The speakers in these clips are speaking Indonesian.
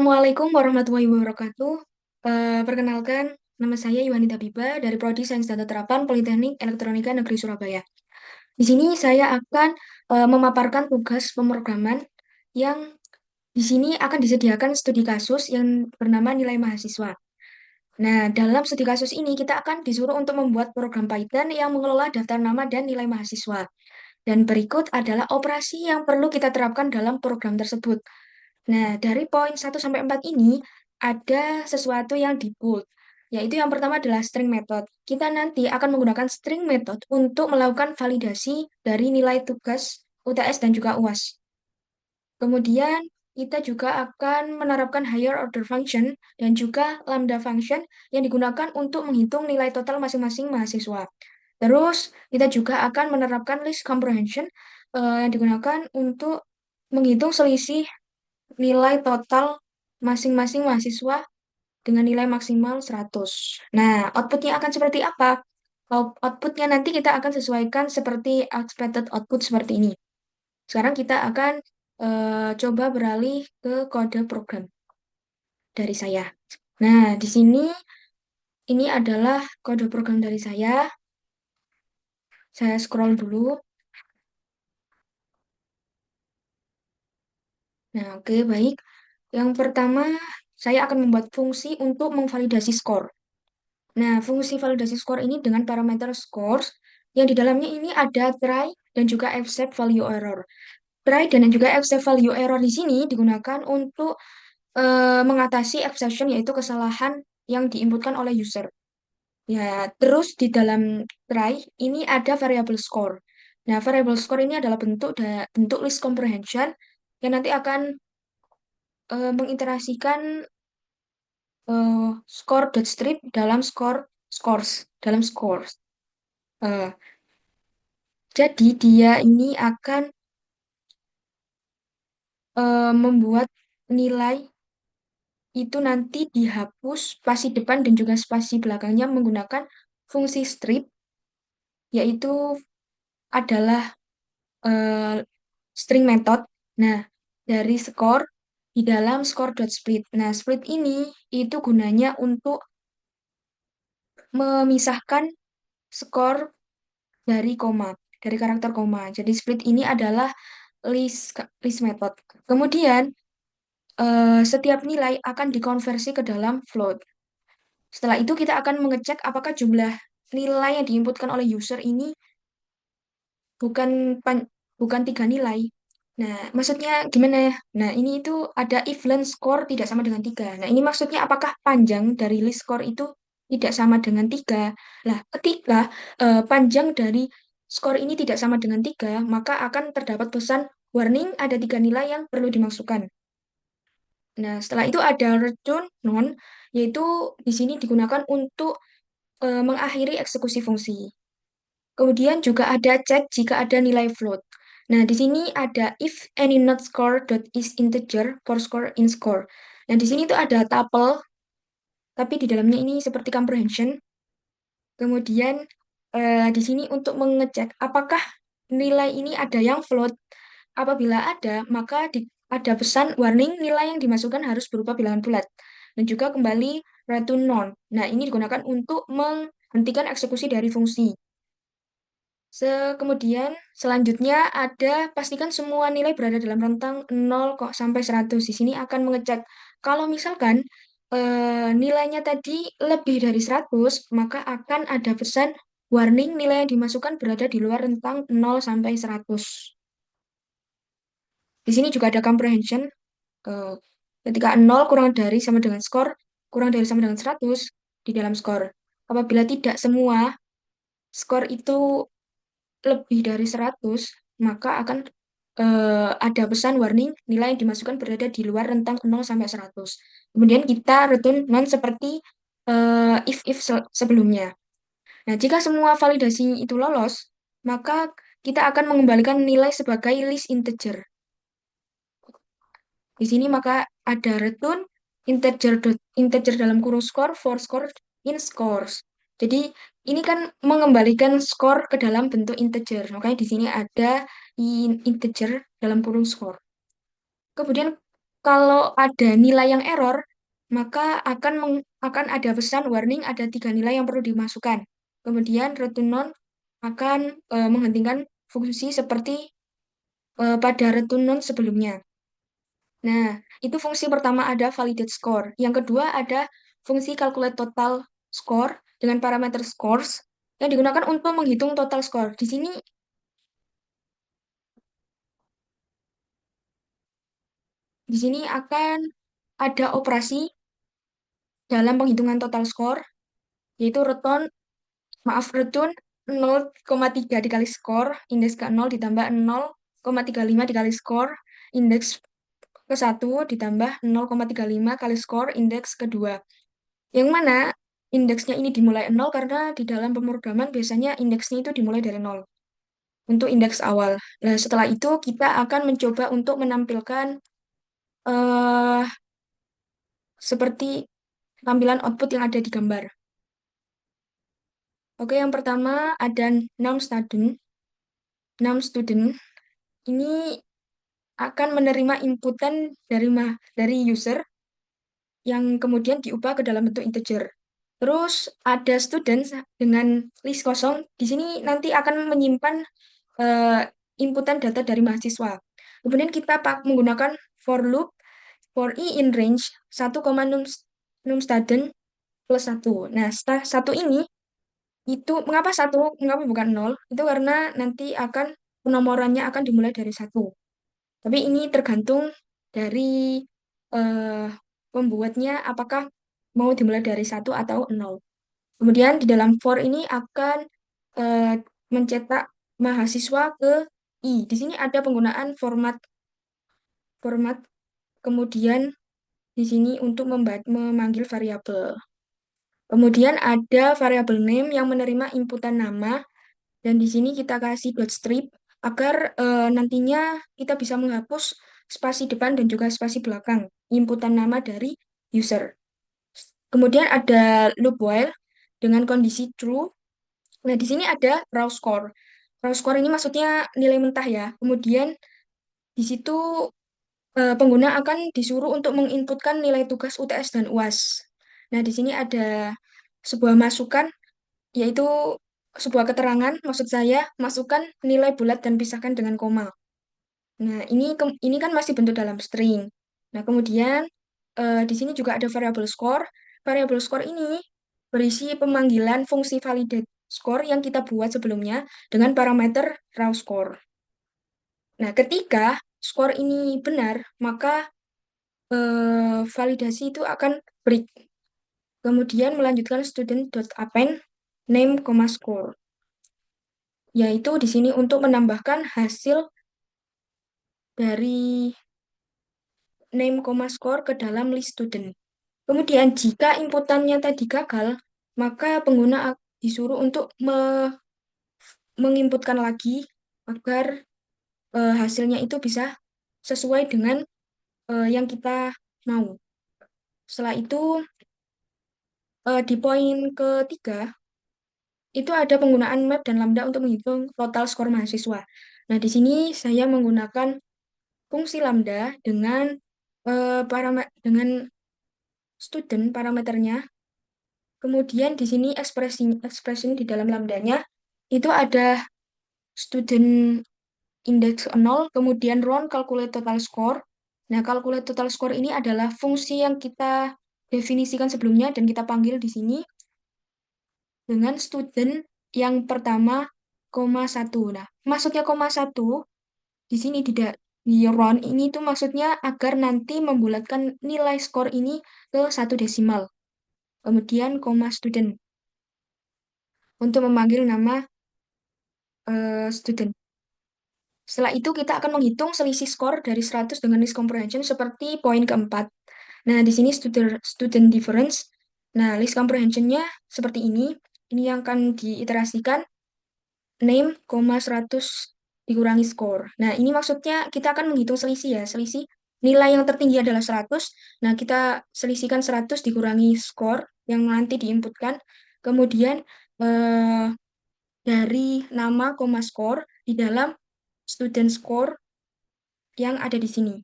Assalamualaikum warahmatullahi wabarakatuh. Perkenalkan, nama saya Yuhanita Biba dari Prodi Sains Data Terapan Politeknik Elektronika Negeri Surabaya. Di sini saya akan memaparkan tugas pemrograman yang di sini akan disediakan studi kasus yang bernama nilai mahasiswa. Nah, dalam studi kasus ini kita akan disuruh untuk membuat program Python yang mengelola daftar nama dan nilai mahasiswa. Dan berikut adalah operasi yang perlu kita terapkan dalam program tersebut. Nah, dari poin 1 sampai 4 ini ada sesuatu yang di bold, yaitu yang pertama adalah string method. Kita nanti akan menggunakan string method untuk melakukan validasi dari nilai tugas UTS dan juga UAS. Kemudian kita juga akan menerapkan higher order function dan juga lambda function yang digunakan untuk menghitung nilai total masing-masing mahasiswa. Terus kita juga akan menerapkan list comprehension yang digunakan untuk menghitung selisih nilai total masing-masing mahasiswa dengan nilai maksimal 100. Nah, outputnya akan seperti apa? Outputnya nanti kita akan sesuaikan seperti expected output seperti ini. Sekarang kita akan coba beralih ke kode program dari saya. Nah, di sini ini adalah kode program dari saya. Saya scroll dulu. Nah, oke, baik. Yang pertama, saya akan membuat fungsi untuk memvalidasi skor. Nah, fungsi validasi skor ini dengan parameter scores yang di dalamnya ini ada try dan juga accept value error. Try dan juga accept value error di sini digunakan untuk mengatasi exception yaitu kesalahan yang diinputkan oleh user. Ya, terus di dalam try ini ada variable score. Nah, variable score ini adalah bentuk list comprehension yang nanti akan menginterasikan score.strip dalam dalam scores. Eh, jadi dia ini akan membuat nilai itu nanti dihapus spasi depan dan juga spasi belakangnya menggunakan fungsi strip, yaitu adalah eh, string method. Nah, dari score di dalam score.split. Nah, split ini itu gunanya untuk memisahkan skor dari koma, dari karakter koma. Jadi split ini adalah list method. Kemudian setiap nilai akan dikonversi ke dalam float. Setelah itu kita akan mengecek apakah jumlah nilai yang diinputkan oleh user ini bukan bukan 3 nilai. Nah, maksudnya gimana ya? Nah, ini itu ada if length score tidak sama dengan 3. Nah, ini maksudnya apakah panjang dari list score itu tidak sama dengan 3. Lah, ketika panjang dari skor ini tidak sama dengan 3, maka akan terdapat pesan warning ada 3 nilai yang perlu dimasukkan. Nah, setelah itu ada return non, yaitu di sini digunakan untuk mengakhiri eksekusi fungsi. Kemudian juga ada cek jika ada nilai float. Nah, di sini ada if any not score dot is integer for score in score. Nah, di sini itu ada tuple, tapi di dalamnya ini seperti comprehension. Kemudian di sini untuk mengecek apakah nilai ini ada yang float. Apabila ada, maka ada pesan warning nilai yang dimasukkan harus berupa bilangan bulat. Dan juga kembali return non. Nah, ini digunakan untuk menghentikan eksekusi dari fungsi. Kemudian selanjutnya ada pastikan semua nilai berada dalam rentang 0 kok sampai 100. Di sini akan mengecek kalau misalkan nilainya tadi lebih dari 100, maka akan ada pesan warning nilai yang dimasukkan berada di luar rentang 0 sampai 100. Di sini juga ada comprehension. eh, Ketika 0 kurang dari sama dengan skor, kurang dari sama dengan 100 di dalam skor. Apabila tidak semua skor itu lebih dari 100, maka akan ada pesan warning nilai yang dimasukkan berada di luar rentang 0 sampai 100. Kemudian kita return non seperti if sebelumnya. Nah, jika semua validasi itu lolos, maka kita akan mengembalikan nilai sebagai list integer. Di sini maka ada return integer dalam kurung score for score in scores. Jadi ini kan mengembalikan skor ke dalam bentuk integer. Makanya di sini ada integer dalam kurung score. Kemudian kalau ada nilai yang error, maka akan ada pesan warning ada 3 nilai yang perlu dimasukkan. Kemudian return none akan menghentikan fungsi seperti pada return none sebelumnya. Nah, itu fungsi pertama ada validate score. Yang kedua ada fungsi calculate total score dengan parameter scores yang digunakan untuk menghitung total score. Di sini akan ada operasi dalam penghitungan total score, yaitu return 0,3 dikali skor, indeks ke 0 ditambah 0,35 dikali skor, indeks ke 1 ditambah 0,35 kali skor, indeks kedua. Yang mana indeksnya ini dimulai 0 karena di dalam pemrograman biasanya indeksnya itu dimulai dari 0 untuk indeks awal. Nah, setelah itu kita akan mencoba untuk menampilkan eh seperti tampilan output yang ada di gambar. Oke, yang pertama ada num student. Num student ini akan menerima inputan dari user yang kemudian diubah ke dalam bentuk integer. Terus ada student dengan list kosong. Di sini nanti akan menyimpan eh, inputan data dari mahasiswa. Kemudian kita menggunakan for loop for i in range 1,num student plus 1. Nah, setelah 1 ini itu mengapa 1? Mengapa bukan 0? Itu karena nanti akan penomorannya akan dimulai dari 1. Tapi ini tergantung dari eh, pembuatnya apakah mau dimulai dari 1 atau 0. Kemudian di dalam for ini akan eh, mencetak mahasiswa ke I. Di sini ada penggunaan format format kemudian di sini untuk memanggil variabel. Kemudian ada variabel name yang menerima inputan nama dan di sini kita kasih dot strip agar nantinya kita bisa menghapus spasi depan dan juga spasi belakang inputan nama dari user. Kemudian ada loop while dengan kondisi true. Nah, di sini ada raw score. Raw score ini maksudnya nilai mentah ya. Kemudian di situ pengguna akan disuruh untuk menginputkan nilai tugas UTS dan UAS. Nah, di sini ada sebuah masukan yaitu sebuah keterangan, maksud saya, masukkan nilai bulat dan pisahkan dengan koma. Nah, ini kan masih bentuk dalam string. Nah, kemudian di sini juga ada variable score. Variable score ini berisi pemanggilan fungsi validate score yang kita buat sebelumnya dengan parameter raw score. Nah, ketika skor ini benar, maka validasi itu akan break. Kemudian melanjutkan student.append name, score. Yaitu di sini untuk menambahkan hasil dari name, score ke dalam list student. Kemudian jika inputannya tadi gagal, maka pengguna disuruh untuk menginputkan lagi agar hasilnya itu bisa sesuai dengan yang kita mau. Setelah itu di poin ketiga itu ada penggunaan map dan lambda untuk menghitung total skor mahasiswa. Nah, di sini saya menggunakan fungsi lambda dengan dengan student parameternya. Kemudian di sini ekspresi di dalam lambdanya itu ada student index 0, kemudian round calculate total score. Nah, calculate total score ini adalah fungsi yang kita definisikan sebelumnya dan kita panggil di sini dengan student yang pertama, koma satu. Nah, maksudnya koma satu di sini tidak di round ini tuh maksudnya agar nanti membulatkan nilai skor ini ke 1 desimal. Kemudian koma student untuk memanggil nama student. Setelah itu kita akan menghitung selisih skor dari 100 dengan list comprehension seperti poin keempat. Nah, di sini student difference. Nah, list comprehensionnya seperti ini. Ini yang akan diiterasikan name, 100 dikurangi skor. Nah, ini maksudnya kita akan menghitung selisih ya. Selisih nilai yang tertinggi adalah 100. Nah, kita selisihkan 100 dikurangi skor yang nanti diinputkan. Kemudian eh, dari nama, skor di dalam student score yang ada di sini.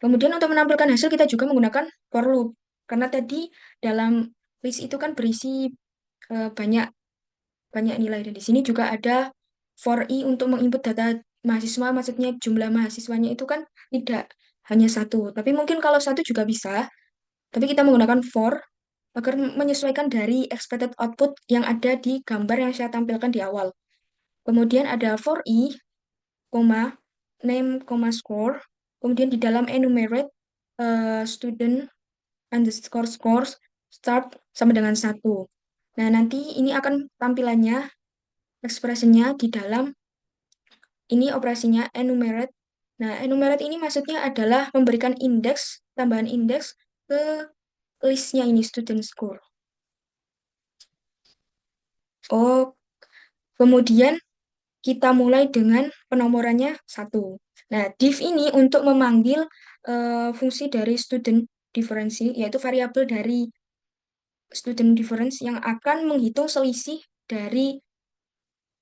Kemudian untuk menampilkan hasil kita juga menggunakan for loop. Karena tadi dalam list itu kan berisi banyak banyak nilai. Dan di sini juga ada for i untuk menginput data mahasiswa, maksudnya jumlah mahasiswanya itu kan tidak hanya satu. Tapi mungkin kalau satu juga bisa, tapi kita menggunakan for agar menyesuaikan dari expected output yang ada di gambar yang saya tampilkan di awal. Kemudian ada for i, koma, name, score. Kemudian di dalam enumerate, student underscore scores start sama dengan satu. Nah, nanti ini akan tampilannya, ekspresinya di dalam ini operasinya enumerate. Nah, enumerate ini maksudnya adalah memberikan indeks, tambahan indeks ke listnya ini, student score. Oh, kemudian kita mulai dengan penomorannya satu. Nah, div ini untuk memanggil fungsi dari student difference, yaitu variabel dari student difference yang akan menghitung selisih dari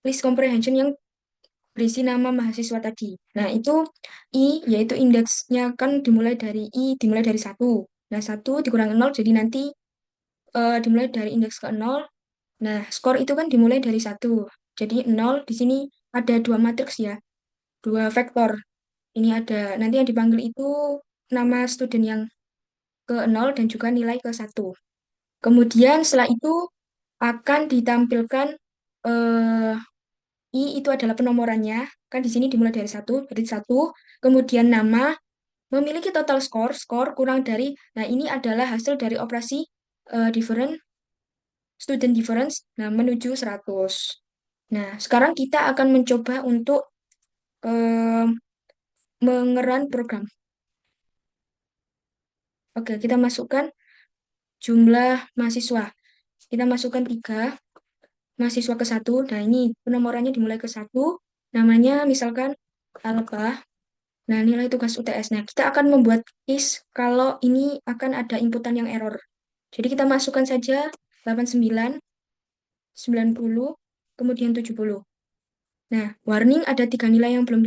list comprehension yang berisi nama mahasiswa tadi. Nah, itu I, yaitu indeksnya kan dimulai dari I, dimulai dari satu. Nah, satu dikurangi 0, jadi nanti dimulai dari indeks ke 0. Nah, skor itu kan dimulai dari satu. Jadi 0 di sini ada dua matriks ya, dua vektor. Ini ada, nanti yang dipanggil itu nama student yang ke 0 dan juga nilai ke satu. Kemudian setelah itu akan ditampilkan eh, I itu adalah penomorannya. Kan di sini dimulai dari satu, berarti satu. Kemudian nama memiliki total score, skor kurang dari. Nah, ini adalah hasil dari operasi different, student difference, nah menuju 100. Nah, sekarang kita akan mencoba untuk eh, mengeran program. Oke, kita masukkan jumlah mahasiswa. Kita masukkan 3 mahasiswa ke satu. Nah, ini penomorannya dimulai ke satu. Namanya misalkan Alba. Nah, nilai tugas UTS. Nah, kita akan membuat case kalau ini akan ada inputan yang error. Jadi kita masukkan saja 89, 90, kemudian 70. Nah, warning ada 3 nilai yang belum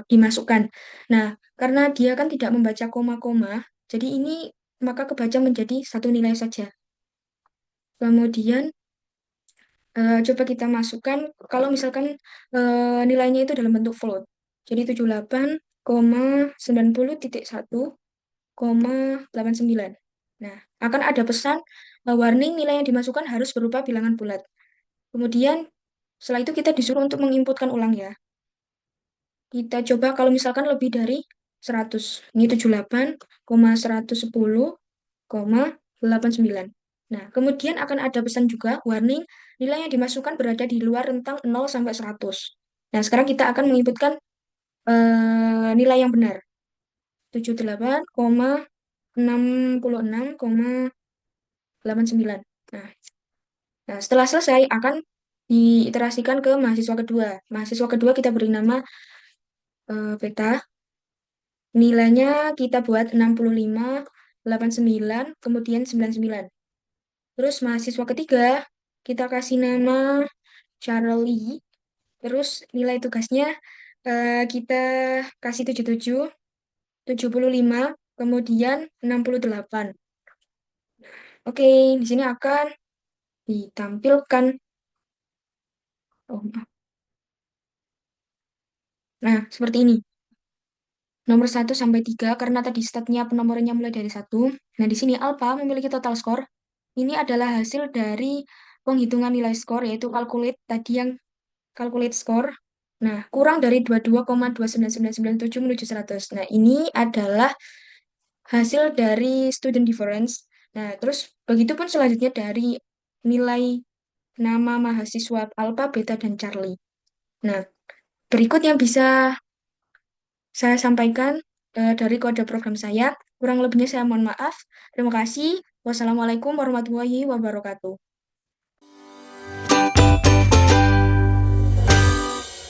dimasukkan. Nah, karena dia kan tidak membaca koma-koma, jadi ini maka kebaca menjadi satu nilai saja. Kemudian coba kita masukkan kalau misalkan nilainya itu dalam bentuk float. Jadi 78,90.1,89. Nah, akan ada pesan warning nilai yang dimasukkan harus berupa bilangan bulat. Kemudian setelah itu kita disuruh untuk menginputkan ulang ya. Kita coba kalau misalkan lebih dari 100. Ini 78,110,89. Nah, kemudian akan ada pesan juga, warning, nilai yang dimasukkan berada di luar rentang 0 sampai 100. Nah, sekarang kita akan menginputkan nilai yang benar. 78,66,89. Nah, setelah selesai akan diiterasikan ke mahasiswa kedua. Mahasiswa kedua kita beri nama beta. Nilainya kita buat 65, 89, kemudian 99. Terus mahasiswa ketiga, kita kasih nama Charlie. Terus nilai tugasnya kita kasih 77, 75, kemudian 68. Oke, di sini akan ditampilkan. Oh, maaf. Nah, seperti ini. Nomor 1 sampai 3 karena tadi statnya penomornya mulai dari satu. Nah, di sini alpha memiliki total score. Ini adalah hasil dari penghitungan nilai skor, yaitu calculate tadi yang calculate score. Nah, kurang dari 22,29997 menuju 100. Nah, ini adalah hasil dari student difference. Nah, terus begitu pun selanjutnya dari nilai nama mahasiswa alpha, beta, dan Charlie. Nah, berikut yang bisa saya sampaikan dari kode program saya. Kurang lebihnya saya mohon maaf. Terima kasih. Wassalamualaikum warahmatullahi wabarakatuh.